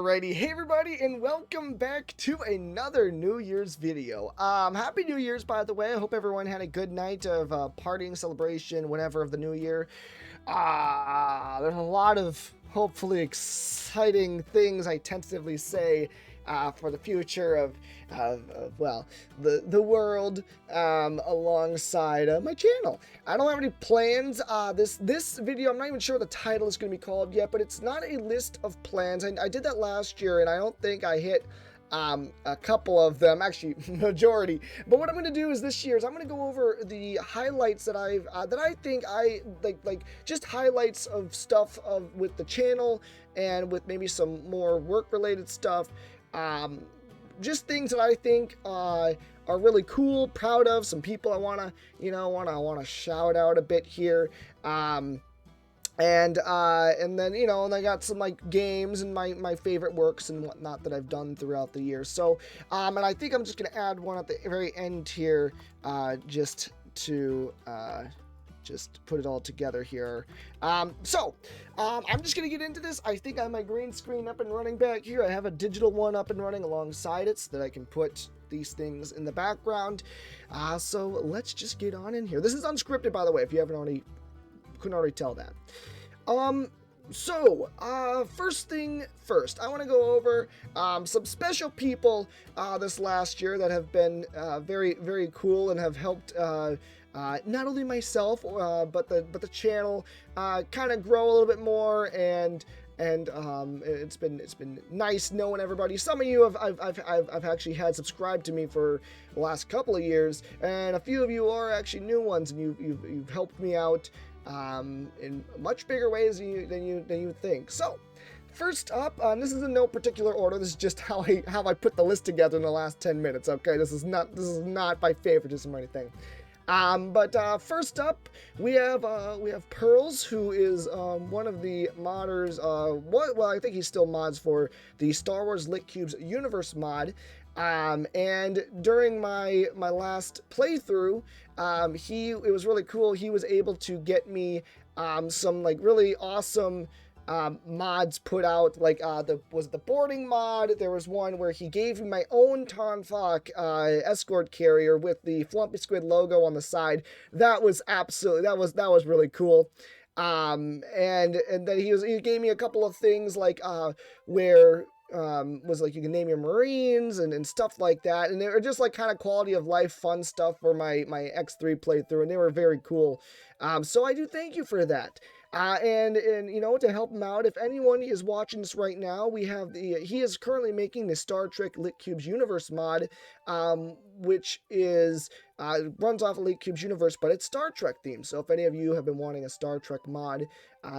Alrighty, hey everybody, and welcome back to another New Year's video. Happy New Year's, by the way. I hope everyone had a good night of partying, celebration, whatever of the new year. There's a lot of hopefully exciting things I tentatively say for the future of well, the world alongside my channel. I don't have any plans. This video, I'm not even sure what the title is going to be called yet, but it's not a list of plans. I did that last year, and I don't think I hit a couple of them, actually majority. But what I'm going to do is this year is I'm going to go over the highlights that I think I like just highlights of stuff with the channel and with maybe some more work related stuff. Just things that I think are really cool, proud of, some people I want to shout out a bit here. And then, and I got some like games and my favorite works and whatnot that I've done throughout the year. So, and I think I'm just going to add one at the very end here, just to put it all together here. I'm just going to get into this. I think I have my green screen up and running back here. I have a digital one up and running alongside it so that I can put these things in the background. So let's just get on in here. This is unscripted, by the way, if you couldn't already tell that. First thing first, I want to go over some special people this last year that have been very, very cool and have helped not only myself but the channel kind of grow a little bit more, and it's been nice knowing everybody. Some of you I've actually had subscribed to me for the last couple of years, and a few of you are actually new ones, and you've helped me out in much bigger ways than you think. So, first up, this is in no particular order. This is just how I put the list together in the last 10 minutes. Okay, this is not by favoritism or anything. First up, we have Pearls, who is one of the modders. I think he still mods for the Star Wars Lit Cubes universe mod. And during my last playthrough, it was really cool. He was able to get me some like really awesome mods put out, like the boarding mod. There was one where he gave me my own Tonfok escort carrier with the TheFlumpySquid logo on the side. That was really cool. And then he gave me a couple of things like where was like you can name your Marines and stuff like that, and they were just like kind of quality of life fun stuff for my X3 playthrough, and they were very cool. So I do thank you for that. And to help him out, if anyone is watching this right now, he is currently making the Star Trek Lit Cubes universe mod, which is runs off of Lit Cubes universe, but it's Star Trek themed. So if any of you have been wanting a Star Trek mod,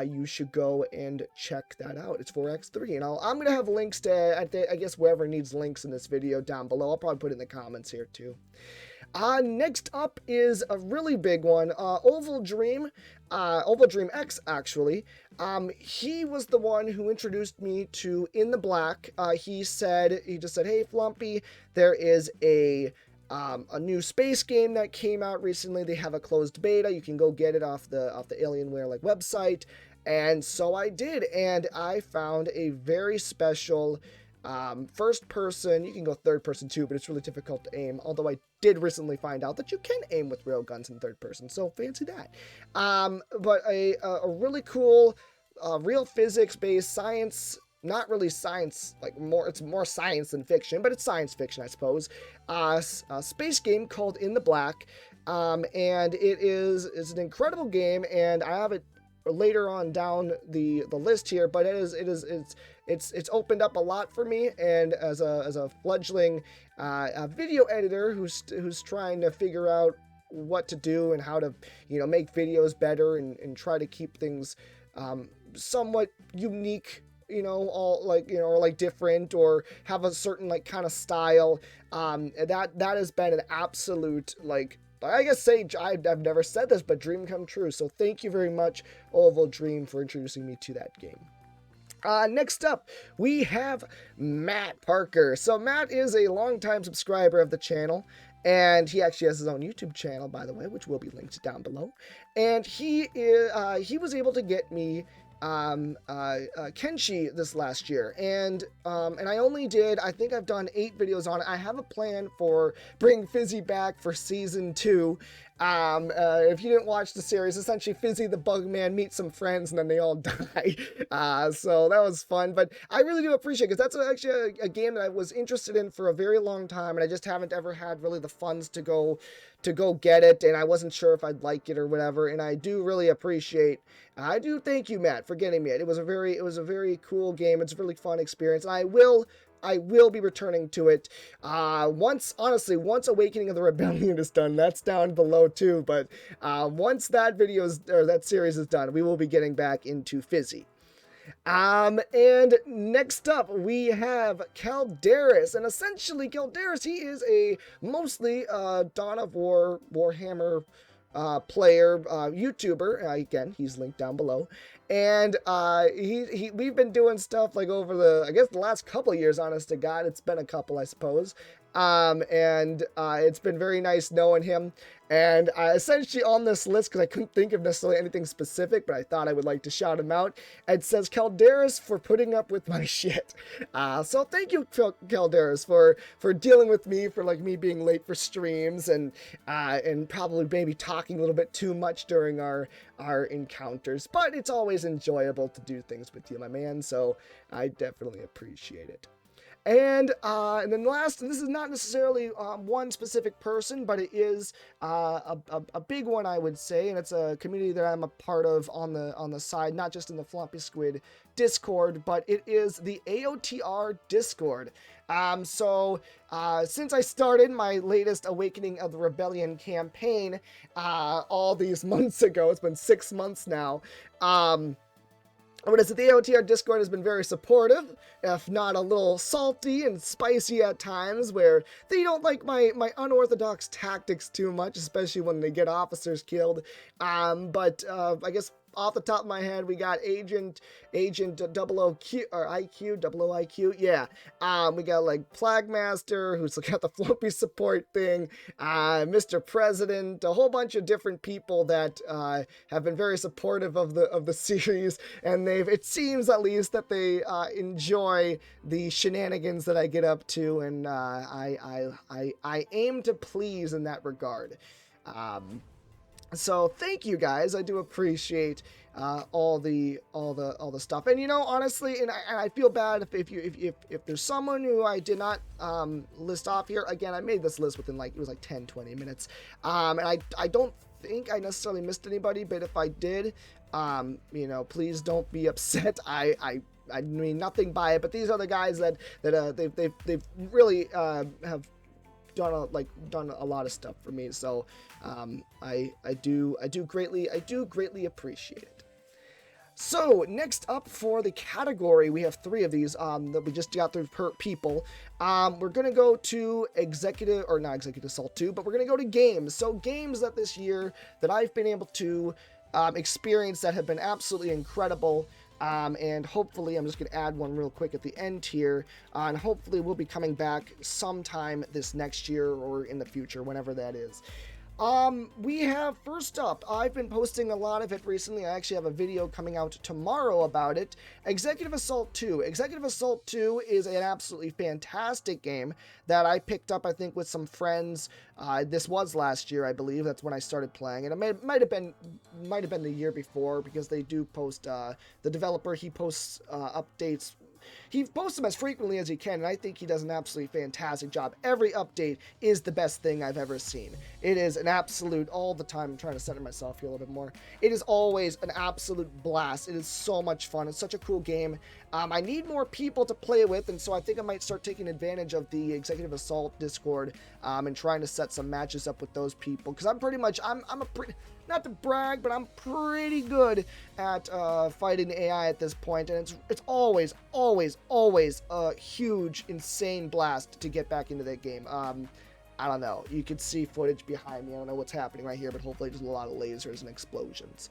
you should go and check that out. It's for X3, and I'm gonna have links to I guess wherever needs links in this video down below. I'll probably put it in the comments here too. Next up is a really big one, Oval Dream X, actually. He was the one who introduced me to In the Black. He just said, hey, Flumpy, there is a new space game that came out recently. They have a closed beta. You can go get it off the Alienware like website. And so I did, and I found a very special first person. You can go third person too, but it's really difficult to aim, although I did recently find out that you can aim with railguns in third person, so fancy that. But a really cool real physics based science, not really science, it's more science than fiction, but it's science fiction, I suppose, a space game called In the Black, and it's an incredible game, and I have it later on down the list here, but it's opened up a lot for me, and as a fledgling video editor who's trying to figure out what to do and how to make videos better and try to keep things somewhat unique, or like different, or have a certain like kind of style, that has been an absolute, like, I guess I've never said this, but dream come true. So thank you very much, Oval Dream, for introducing me to that game. Next up, we have Matt Parker. So Matt is a longtime subscriber of the channel, and he actually has his own YouTube channel, by the way, which will be linked down below. And he was able to get me Kenshi this last year, and I only did, I think I've done 8 videos on it. I have a plan for bringing Fizzy back for season 2. If you didn't watch the series, essentially Fizzy the Bugman meets some friends and then they all die. So that was fun, but I really do appreciate it because that's actually a game that I was interested in for a very long time, and I just haven't ever had really the funds to go get it, and I wasn't sure if I'd like it or whatever. And I do really appreciate. I do thank you, Matt, for getting me it. It was a very cool game. It's a really fun experience, and I will be returning to it once Awakening of the Rebellion is done. That's down below too, but once that that series is done, we will be getting back into Fizzy. And next up we have Calderis, and essentially Calderis, he is a mostly Dawn of Warhammer player, YouTuber. Again, he's linked down below. And we've been doing stuff like over the last couple of years, honest to God. It's been a couple, I suppose. It's been very nice knowing him. And essentially on this list, because I couldn't think of necessarily anything specific, but I thought I would like to shout him out. It says Calderis for putting up with my shit. So thank you, Calderis, for dealing with me, for like me being late for streams and probably maybe talking a little bit too much during our encounters. But it's always enjoyable to do things with you, my man. So I definitely appreciate it. And then last, and this is not necessarily one specific person, but it is a big one, I would say, and it's a community that I'm a part of on the side, not just in the TheFlumpySquid Discord, but it is the AOTR Discord. Since I started my latest Awakening of the Rebellion campaign all these months ago, it's been 6 months now. What is it? The AOTR Discord has been very supportive, if not a little salty and spicy at times, where they don't like my unorthodox tactics too much, especially when they get officers killed. But I guess off the top of my head, we got Agent OOQ or IQ, yeah. We got like Plagmaster, who's got the Flumpy support thing, Mr. President, a whole bunch of different people that have been very supportive of the series, and it seems at least that they enjoy the shenanigans that I get up to, and I aim to please in that regard. So thank you guys. I do appreciate all the stuff. And honestly, and I feel bad if there's someone who I did not list off here. Again, I made this list within it was 10-20 minutes. And I don't think I necessarily missed anybody, but if I did, please don't be upset. I mean nothing by it, but these are the guys that they've really have done a lot of stuff for me, so I do greatly appreciate it. So next up for the category, we have 3 of these that we just got through per people. We're gonna go to not Executive Assault 2, but we're gonna go to games. So games that this year that I've been able to experience that have been absolutely incredible. And hopefully, I'm just going to add one real quick at the end here, and hopefully we'll be coming back sometime this next year or in the future, whenever that is. We have, first up, I've been posting a lot of it recently. I actually have a video coming out tomorrow about it. Executive Assault 2. Executive Assault 2 is an absolutely fantastic game that I picked up, I think, with some friends. This was last year, I believe. That's when I started playing. And it might have been the year before, because they do post, the developer, he posts updates. He posts them as frequently as he can, and I think he does an absolutely fantastic job. Every update is the best thing I've ever seen. It is an absolute, all the time, I'm trying to center myself here a little bit more. It is always an absolute blast. It is so much fun. It's such a cool game. I need more people to play with, and so I think I might start taking advantage of the Executive Assault Discord and trying to set some matches up with those people, because I'm a pretty, not to brag, but I'm pretty good at fighting AI at this point, and it's always a huge, insane blast to get back into that game. I don't know. You can see footage behind me. I don't know what's happening right here, but hopefully there's a lot of lasers and explosions.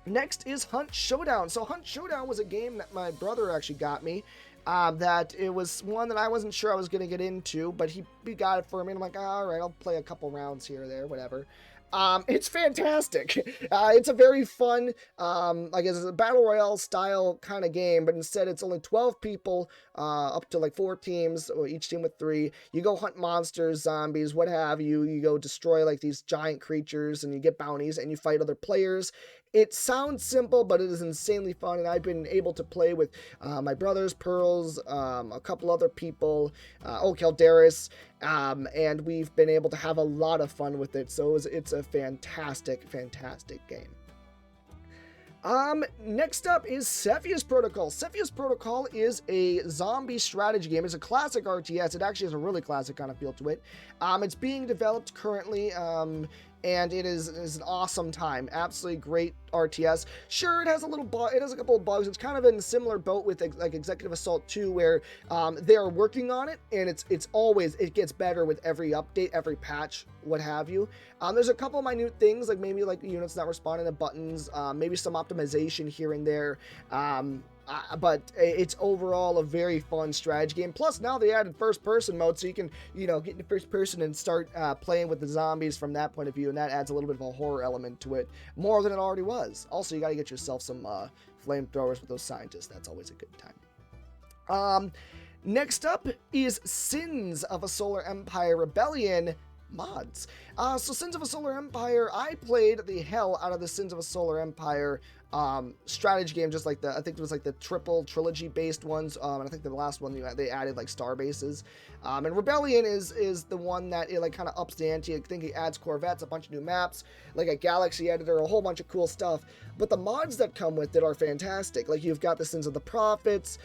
Next is Hunt Showdown. So Hunt Showdown was a game that my brother actually got me. That it was one that I wasn't sure I was going to get into, but he got it for me, and I'm like, all right, I'll play a couple rounds here or there, whatever. It's fantastic. It's a very fun, like it's a battle royale style kind of game, but instead it's only 12 people, up to like 4 teams, or each team with 3. You go hunt monsters, zombies, what have you. You go destroy like these giant creatures, and you get bounties, and you fight other players. It sounds simple, but it is insanely fun, and I've been able to play with my brothers, Pearls, a couple other people, Calderis, and we've been able to have a lot of fun with it. So it's a fantastic, fantastic game. Next up is Cepheus Protocol. Cepheus Protocol is a zombie strategy game. It's a classic RTS. It actually has a really classic kind of feel to it. It's being developed currently, and it is an awesome time. Absolutely great RTS. Sure, it has a couple of bugs. It's kind of in a similar boat with like Executive Assault 2, where they are working on it, and it gets better with every update, every patch, what have you. There's a couple of minute things, like maybe like units not responding to buttons, maybe some optimization here and there. But it's overall a very fun strategy game. Plus, now they added first-person mode, so you can, get into first person and start playing with the zombies from that point of view, and that adds a little bit of a horror element to it, more than it already was. Also, you got to get yourself some flamethrowers with those scientists. That's always a good time. Next up is Sins of a Solar Empire Rebellion mods. So Sins of a Solar Empire, I played the hell out of the Sins of a Solar Empire strategy game, just like I think it was like the triple trilogy based ones, and I think the last one they added like star bases, and Rebellion is the one that it like kind of ups the ante. I think it adds corvettes, a bunch of new maps, like a galaxy editor, a whole bunch of cool stuff. But the mods that come with it are fantastic. Like you've got the Sins of the Prophets,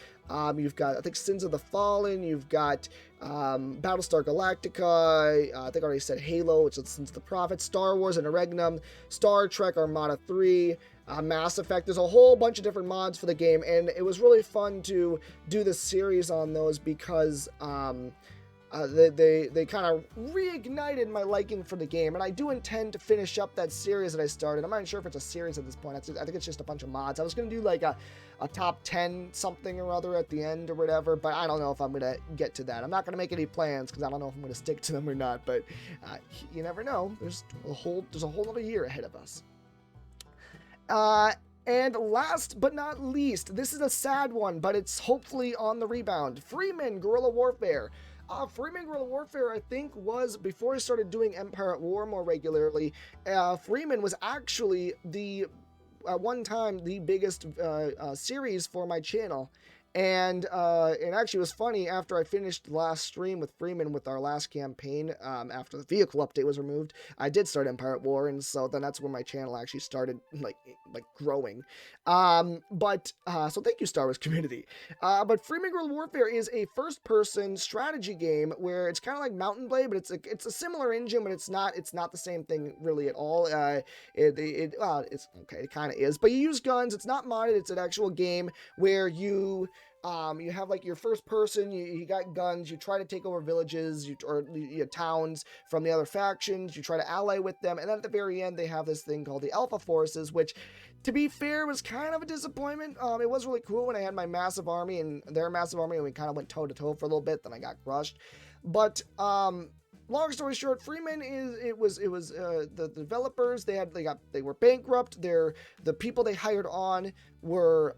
you've got I think Sins of the Fallen, you've got Battlestar Galactica, I think I already said Halo, which is Sins of the Prophets, Star Wars Interregnum, Star Trek Armada 3, Mass Effect. There's a whole bunch of different mods for the game, and it was really fun to do the series on those because they kind of reignited my liking for the game, and I do intend to finish up that series that I started. I'm not even sure if it's a series at this point. I think it's just a bunch of mods. I was going to do like a top 10 something or other at the end or whatever, but I don't know if I'm going to get to that. I'm not going to make any plans because I don't know if I'm going to stick to them or not, but you never know. There's a whole other year ahead of us. And last but not least, this is a sad one, but it's hopefully on the rebound. Freeman Guerrilla Warfare. Freeman Guerrilla Warfare, I think, was, before I started doing Empire at War more regularly, Freeman was actually at one time, the biggest series for my channel. And it actually was funny, after I finished the last stream with Freeman with our last campaign, after the vehicle update was removed, I did start Empire at War, and so then that's when my channel actually started, like growing. So thank you, Star Wars community. But Freeman Guerrilla Warfare is a first-person strategy game where it's kind of like Mountain Blade, but it's a similar engine, but it's not the same thing really at all. It's okay, it kind of is, but you use guns. It's not modded. It's an actual game where you have like your first person, you got guns, you try to take over villages or towns from the other factions, you try to ally with them, and then at the very end they have this thing called the Alpha Forces, which, to be fair, was kind of a disappointment. It was really cool when I had my massive army and their massive army, and we kind of went toe to toe for a little bit, then I got crushed. But long story short, Freeman was the developers, they were bankrupt. The people they hired on were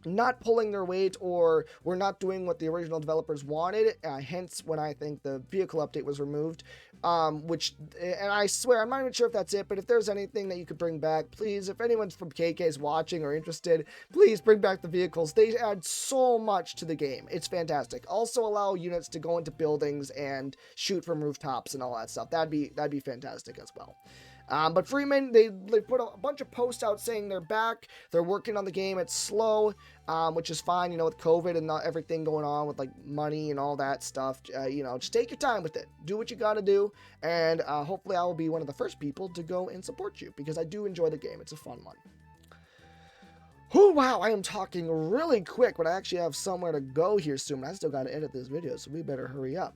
not pulling their weight, or were not doing what the original developers wanted, hence when I think the vehicle update was removed, and I swear, I'm not even sure if that's it, but if there's anything that you could bring back, please, if anyone's from KK's watching or interested, please bring back the vehicles. They add so much to the game. It's fantastic. Also allow units to go into buildings and shoot from rooftops and all that stuff. That'd be fantastic as well. But Freeman, they put a bunch of posts out saying they're back, they're working on the game, it's slow, which is fine, with COVID and everything going on with, like, money and all that stuff, just take your time with it, do what you gotta do, and hopefully I will be one of the first people to go and support you, because I do enjoy the game. It's a fun one. Oh, wow, I am talking really quick, but I actually have somewhere to go here soon. I still gotta edit this video, so we better hurry up.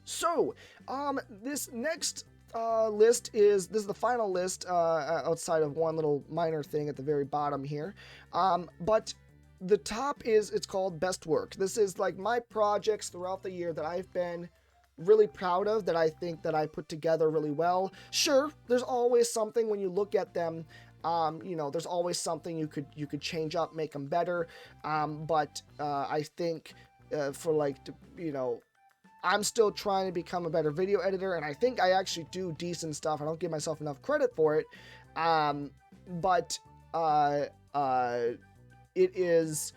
So, this next this is the final list, outside of one little minor thing at the very bottom here, but the top it's called Best Work. This is like my projects throughout the year that I've been really proud of, that I think that I put together really well. Sure, there's always something when you look at them. There's always something you could change up, make them better. But I think for like, I'm still trying to become a better video editor, and I think I actually do decent stuff. I don't give myself enough credit for it. But it is,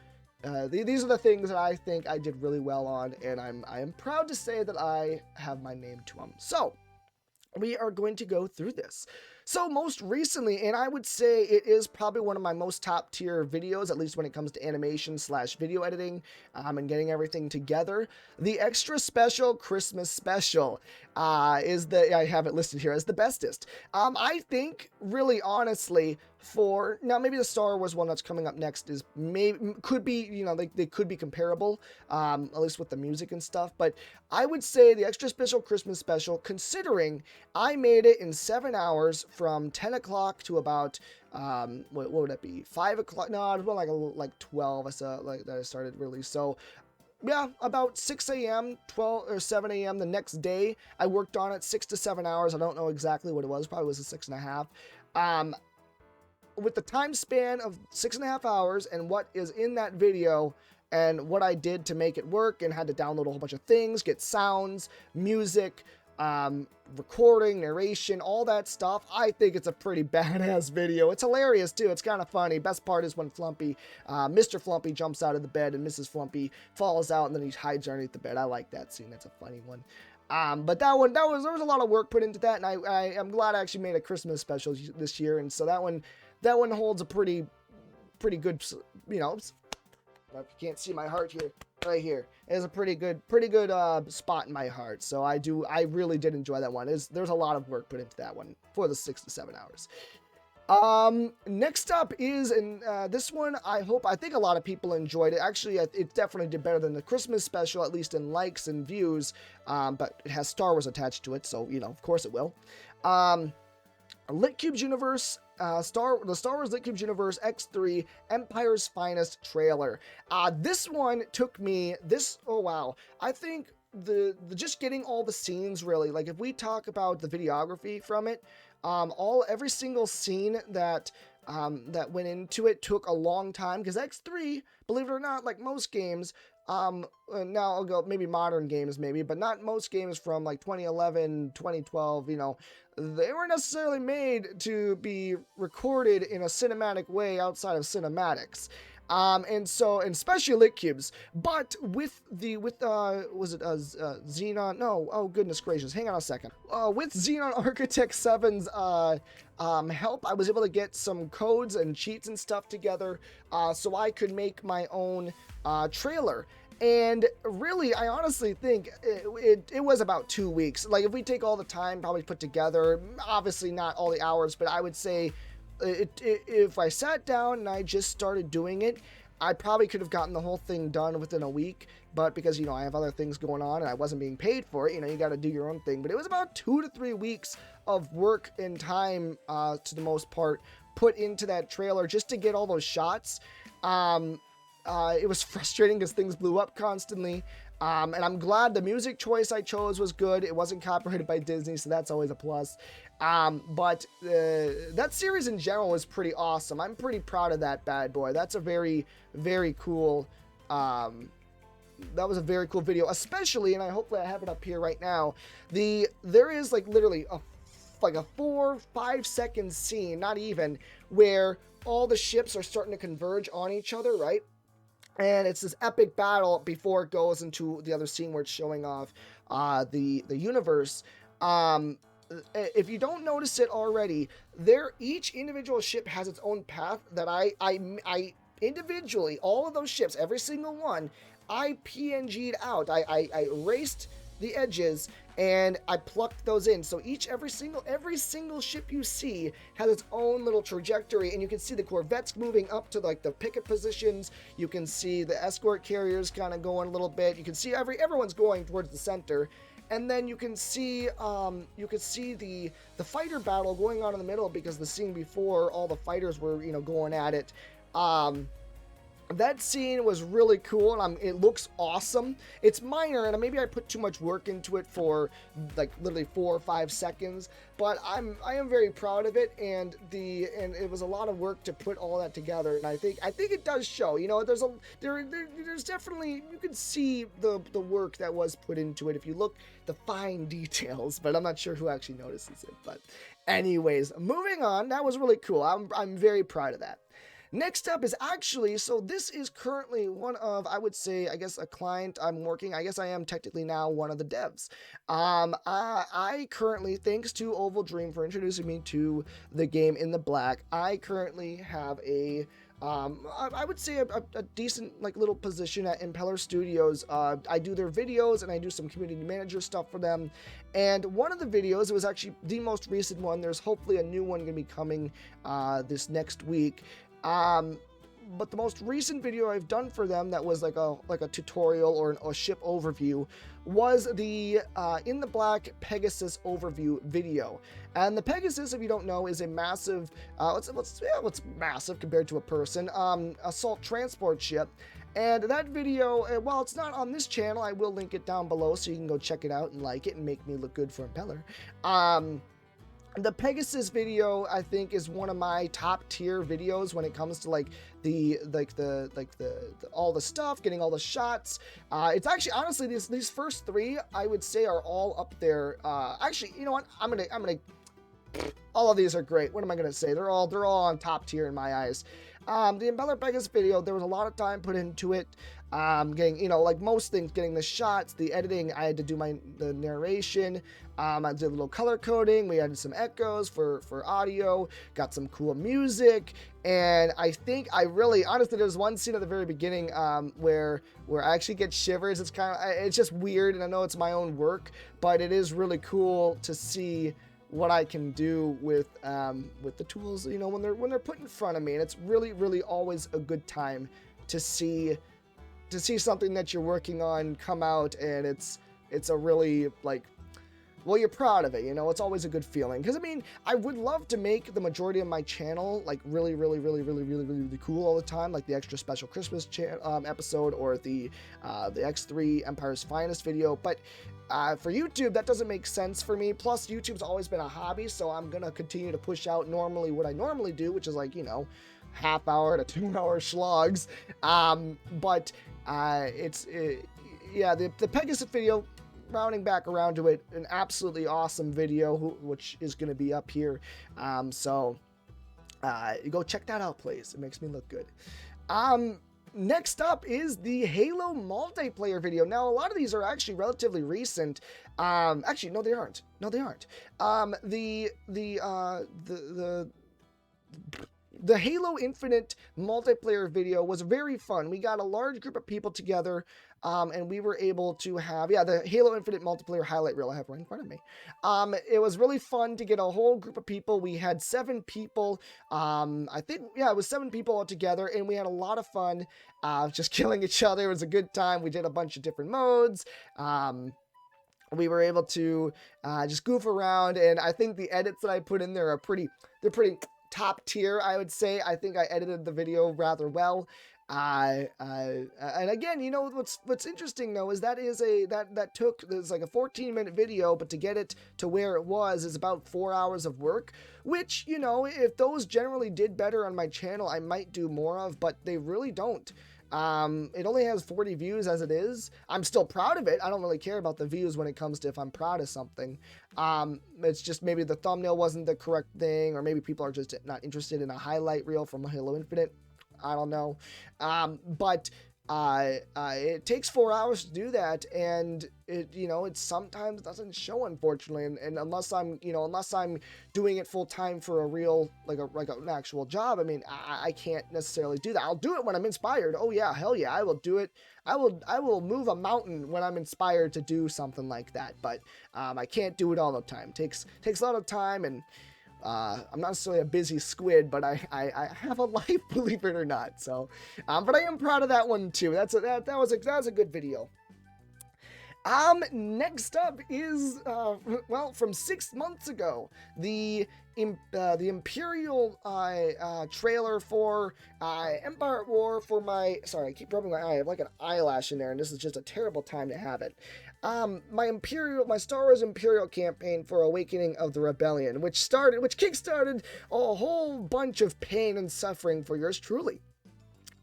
these are the things that I think I did really well on, and I am proud to say that I have my name to them. So we are going to go through this. So most recently, and I would say it is probably one of my most top tier videos, at least when it comes to animation / video editing, and getting everything together. The extra special Christmas special I have it listed here as the bestest. I think, really honestly, now maybe the Star Wars one that's coming up next could be, they could be comparable, at least with the music and stuff, but I would say the extra special Christmas special, considering I made it in 7 hours from 10 o'clock to about, what would it be, 5 o'clock? No, it was more like 12, I saw, like, that I started really, so yeah, about 6 a.m., 12 or 7 a.m. the next day. I worked on it 6 to 7 hours. I don't know exactly what it was. Probably was a 6.5. With the time span of 6.5 hours and what is in that video and what I did to make it work, and had to download a whole bunch of things, get sounds, music, recording, narration, all that stuff, I think it's a pretty badass video. It's hilarious too. It's kind of funny. Best part is when Mr. Flumpy jumps out of the bed and Mrs. Flumpy falls out and then he hides underneath the bed. I like that scene. That's a funny one. But there was a lot of work put into that, and I'm glad I actually made a Christmas special this year, and so that one holds a pretty good, if you can't see my heart here, right here, is a pretty good spot in my heart. So I really did enjoy that one. There's a lot of work put into that one for the 6 to 7 hours. Next up is, and this one I think a lot of people enjoyed it. Actually, it definitely did better than the Christmas special, at least in likes and views. But it has Star Wars attached to it, so of course it will. LitCube's Universe, the Star Wars LitCube's Universe X3 Empire's Finest trailer. This one took me oh wow. I think the just getting all the scenes, really, like if we talk about the videography from it, every single scene that went into it took a long time, because X3, believe it or not, like most games, now I'll go maybe modern games maybe, but not most games from like 2011, 2012, they weren't necessarily made to be recorded in a cinematic way outside of cinematics. And especially LitCubes, but with was it Xenon? No, oh goodness gracious, hang on a second. With Xenon Architect 7's help, I was able to get some codes and cheats and stuff together, so I could make my own trailer. And really, I honestly think it was about 2 weeks. Like, if we take all the time probably put together, obviously not all the hours, but I would say if I sat down and I just started doing it, I probably could have gotten the whole thing done within a week. But because, I have other things going on and I wasn't being paid for it, you got to do your own thing. But it was about 2 to 3 weeks of work and time, to the most part, put into that trailer just to get all those shots. It was frustrating because things blew up constantly. And I'm glad the music choice I chose was good. It wasn't copyrighted by Disney, so that's always a plus. But that series in general was pretty awesome. I'm pretty proud of that bad boy. That's a very, very cool, that was a very cool video, especially, and hopefully I have it up here right now. There is like literally a 4-5 second scene, not even, where all the ships are starting to converge on each other, right? And it's this epic battle before it goes into the other scene where it's showing off the universe. If you don't notice it already, each individual ship has its own path that I individually, all of those ships, every single one, I PNG'd out. I erased the edges and I plucked those in. So every single ship you see has its own little trajectory, and you can see the corvettes moving up to like the picket positions. You can see the escort carriers kind of going a little bit. You can see everyone's going towards the center. And then you can see the fighter battle going on in the middle, because the scene before all the fighters were going at it. that scene was really cool, and it looks awesome. It's minor, and maybe I put too much work into it for like literally 4 or 5 seconds, but I am very proud of it, and it was a lot of work to put all that together, and I think it does show. You know, there's definitely, you can see the work that was put into it if you look the fine details, but I'm not sure who actually notices it. But anyways, moving on, that was really cool. I'm very proud of that. Next up is actually, so this is currently one of, I would say, I guess, a client I'm working. I guess I am technically now one of the devs. I currently, thanks to Oval Dream for introducing me to the game In the Black, I currently have I would say a decent like little position at Impeller Studios. I do their videos and I do some community manager stuff for them. And one of the videos, it was actually the most recent one. There's hopefully a new one going to be coming this next week. But the most recent video I've done for them that was like a tutorial or a ship overview was the In the Black Pegasus overview video. And the Pegasus, if you don't know, is a massive, what's massive compared to a person, assault transport ship. And that video, while it's not on this channel, I will link it down below so you can go check it out and like it and make me look good for Impeller. The Pegasus video, I think, is one of my top tier videos when it comes to like all the stuff, getting all the shots. It's actually, honestly, these first 3 I would say are all up there. Actually, you know what? I'm gonna. All of these are great. What am I gonna say? They're all on top tier in my eyes. The Impeller Pegasus video, there was a lot of time put into it. Getting, you know, like most things, getting the shots, the editing. I had to do the narration. I did a little color coding. We added some echoes for audio. Got some cool music, and I think honestly, there's one scene at the very beginning where I actually get shivers. It's just weird, and I know it's my own work, but it is really cool to see what I can do with the tools, you know, when they're put in front of me. And it's really always a good time to see something that you're working on come out, and it's a really, like, well, you're proud of it, you know. It's always a good feeling, because I mean, I would love to make the majority of my channel like really cool all the time, like the extra special Christmas episode, or the X3 Empire's Finest video, but for YouTube, that doesn't make sense for me. Plus, YouTube's always been a hobby, so I'm gonna continue to push out what I normally do, which is like, you know, half-hour to 2-hour slogs. Yeah, the Pegasus video, rounding back around to it, an absolutely awesome video, which is going to be up here. So go check that out, please. It makes me look good. Next up is the Halo multiplayer video. Now, a lot of these are actually relatively recent. Actually, no, they aren't. The Halo Infinite multiplayer video was very fun. We got a large group of people together, and we were able to have, the Halo Infinite multiplayer highlight reel I have right in front of me. It was really fun to get a whole group of people. We had 7 people. I think, it was 7 people all together, and we had a lot of fun just killing each other. It was a good time. We did a bunch of different modes. We were able to just goof around, and I think the edits that I put in there are pretty top tier, I would say. I think I edited the video rather well. And again, you know, what's interesting though is there's like a 14-minute video, but to get it to where it was is about 4 hours of work, which, you know, if those generally did better on my channel, I might do more of, but they really don't. It only has 40 views as it is. I'm still proud of it. I don't really care about the views when it comes to if I'm proud of something. It's just maybe the thumbnail wasn't the correct thing, or maybe people are just not interested in a highlight reel from Halo Infinite. I don't know. But it takes 4 hours to do that, and it sometimes doesn't show, unfortunately. And unless I'm doing it full time for a real, like an actual job, I mean, I can't necessarily do that. I'll do it when I'm inspired. Oh yeah, hell yeah, I will do it. I will move a mountain when I'm inspired to do something like that. But I can't do it all the time. Takes a lot of time, and I'm not necessarily a busy squid, but I have a life, believe it or not. So, but I am proud of that one too. That was a good video. Next up is, well, from 6 months ago, the Imperial trailer for Empire at War for my, sorry, I keep rubbing my eye, I have like an eyelash in there, and this is just a terrible time to have it. My Star Wars Imperial campaign for Awakening of the Rebellion, which kickstarted a whole bunch of pain and suffering for yours truly.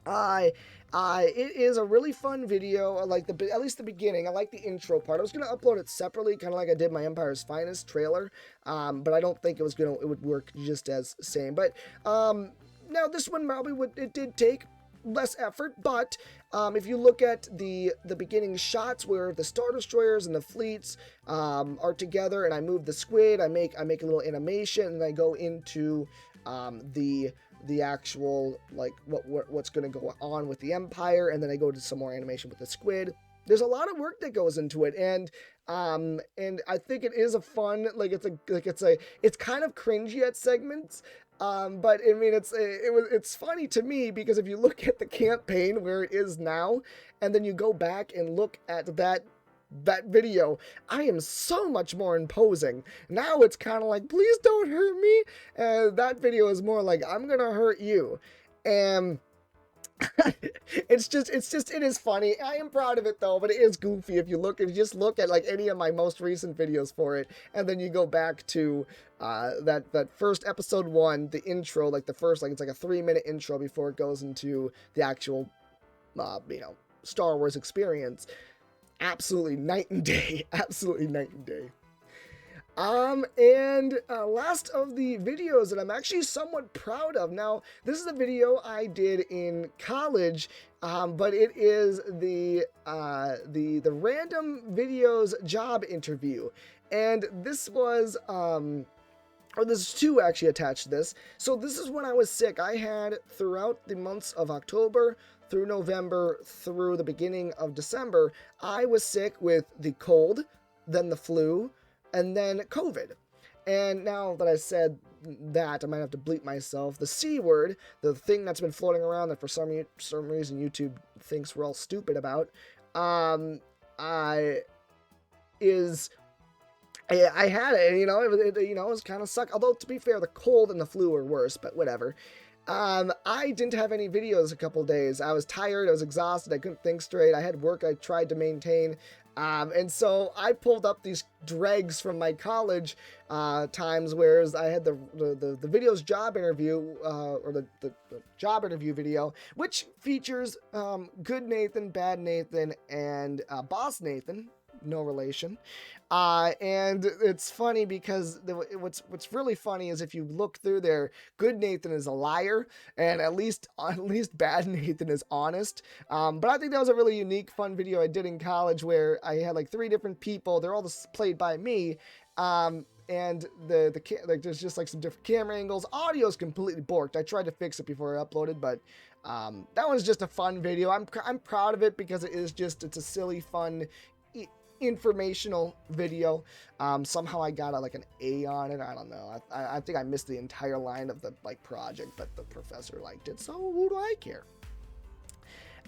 It is a really fun video. I like at least the beginning. I like the intro part. I was gonna upload it separately, kind of like I did my Empire's Finest trailer, but I don't think it would work just as same. But now this one probably did take less effort, but if you look at the beginning shots where the Star Destroyers and the fleets are together, and I move the squid, I make a little animation, and I go into the actual, like, what's going to go on with the Empire, and then I go to some more animation with the squid. There's a lot of work that goes into it, and I think it is a fun, it's kind of cringy at segments, but I mean, it's funny to me, because if you look at the campaign where it is now, and then you go back and look at that video, I am so much more imposing. Now it's kind of like, please don't hurt me. And that video is more like, I'm gonna hurt you. And it is funny. I am proud of it though, but it is goofy if you just look at like any of my most recent videos for it, and then you go back to that first episode 1, the intro, like the first, like it's like a 3-minute intro before it goes into the actual Star Wars experience. Absolutely night and day. Absolutely night and day. Last of the videos that I'm actually somewhat proud of. Now, this is a video I did in college, but it is the random videos job interview. And this was, there's 2 actually attached to this. So this is when I was sick. I had, throughout the months of October through November, through the beginning of December, I was sick with the cold, then the flu, and then COVID. And now that I said that, I might have to bleep myself. The C word, the thing that's been floating around that for some reason YouTube thinks we're all stupid about, I had it, it was kind of suck. Although, to be fair, the cold and the flu were worse, but whatever. I didn't have any videos a couple days. I was tired, I was exhausted, I couldn't think straight, I had work I tried to maintain, and so I pulled up these dregs from my college times, whereas I had the video's job interview, or the job interview video, which features Good Nathan, Bad Nathan, and Boss Nathan, no relation. And it's funny because what's really funny is if you look through there, Good Nathan is a liar, and at least Bad Nathan is honest. But I think that was a really unique, fun video I did in college where I had like 3 different people. They're all played by me. And there's just like some different camera angles. Audio's completely borked. I tried to fix it before I uploaded, but that was just a fun video. I'm proud of it because it's a silly, fun, informational video. Somehow I got like an A on it. I don't know. I think I missed the entire line of the project, but the professor liked it, so who do I care?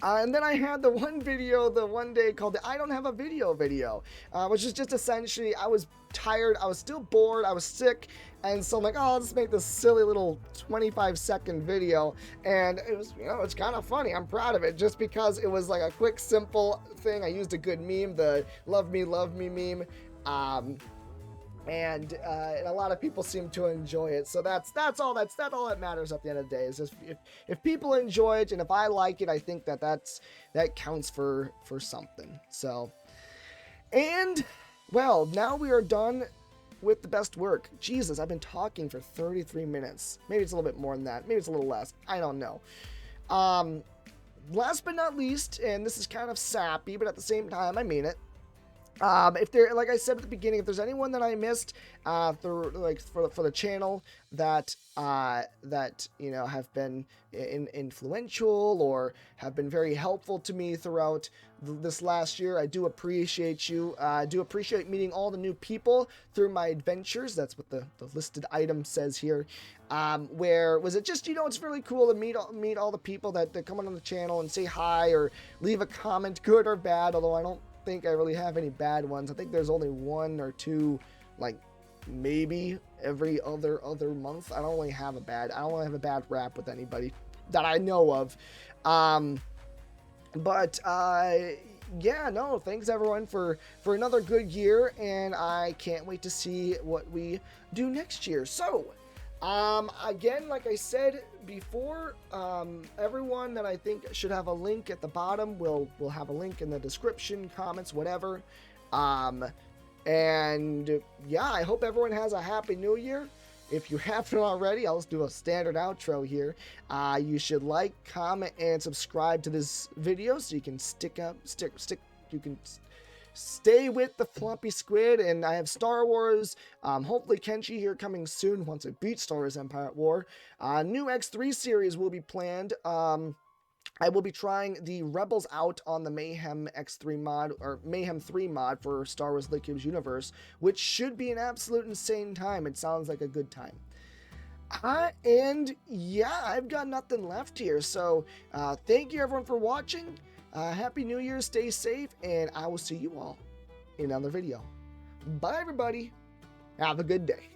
And then I had the one video the one day called the I don't have a video, which is just essentially, I was tired, I was still bored, I was sick, and so I'm like, oh, I'll just make this silly little 25-second video, and it was, it's kind of funny. I'm proud of it, just because it was like a quick, simple thing. I used a good meme, the love me meme, and a lot of people seem to enjoy it. So that's all that matters at the end of the day. Is just if people enjoy it, and if I like it, I think that counts for something. So, and well, now we are done with the best work. Jesus, I've been talking for 33 minutes. Maybe it's a little bit more than that. Maybe it's a little less. I don't know. Last but not least, and this is kind of sappy, but at the same time, I mean it. If there, like I said at the beginning, if there's anyone that I missed, for the channel that have been influential or have been very helpful to me throughout this last year, I do appreciate you. I do appreciate meeting all the new people through my adventures. That's what the listed item says here. Where was it just, it's really cool to meet all the people that come on the channel and say hi or leave a comment, good or bad, although I don't think I really have any bad ones. I think there's only one or two, like maybe every other month. I don't really have a bad rap with anybody that I know of. Yeah, no, thanks everyone for another good year, and I can't wait to see what we do next year. So, again, like I said before, everyone that I think should have a link at the bottom will have a link in the description, comments, whatever. And yeah, I hope everyone has a happy new year. If you haven't already, I'll just do a standard outro here. You should like, comment, and subscribe to this video so you can you can stay with the Flumpy Squid. And I have Star Wars, hopefully Kenshi here coming soon once it beats Star Wars Empire at War. New X3 series will be planned. I will be trying the Rebels out on the Mayhem X3 mod, or Mayhem 3 mod for Star Wars The Cube's universe, which should be an absolute insane time. It sounds like a good time. And yeah, I've got nothing left here. So thank you everyone for watching. Happy New Year, stay safe, and I will see you all in another video. Bye everybody. Have a good day.